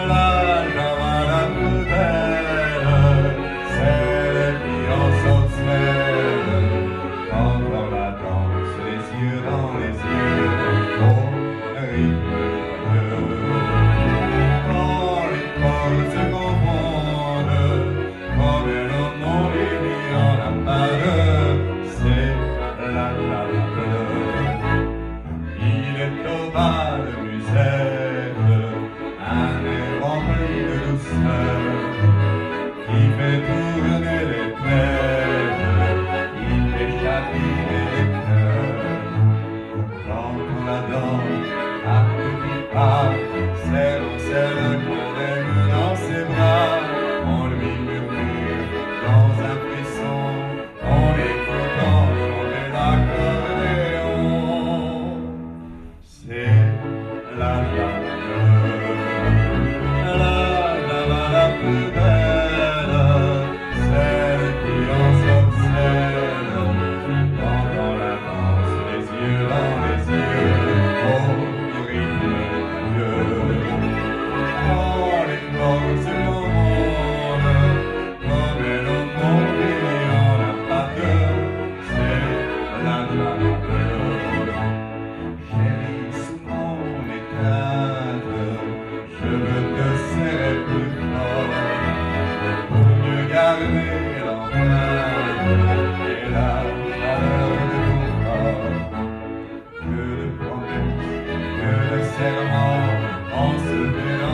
La Java plus belle, celle qui ensorcelle, quand on la danse, les yeux dans les yeux, au rythme bleu. Quand les corps se confondent, comme le monde il n'y en a pas deux, c'est la Java bleue. Il est au bas de musette, un air rempli de douceur, qui fait tourner les têtes, il fait chatiner les cœurs. Quand on la danse à petits pas, c'est celle qu'on aime dans ses bras, on lui murmure dans un frisson, en écoutant chanter l'accordéon. C'est la Java bleue, la plus belle, celle qui ensorcelle, quand on la danse, les yeux dans les yeux, au rythme bleu. Quand les corps se confondent, comme le monde il n'y en a pas deux, c'est la Java bleue. Chérie, sous mon étreinte, je veux te serrer plus fort, pour mieux garder l'empreinte et la chaleur de ton corps. Que de promesses, que de serments, en se verra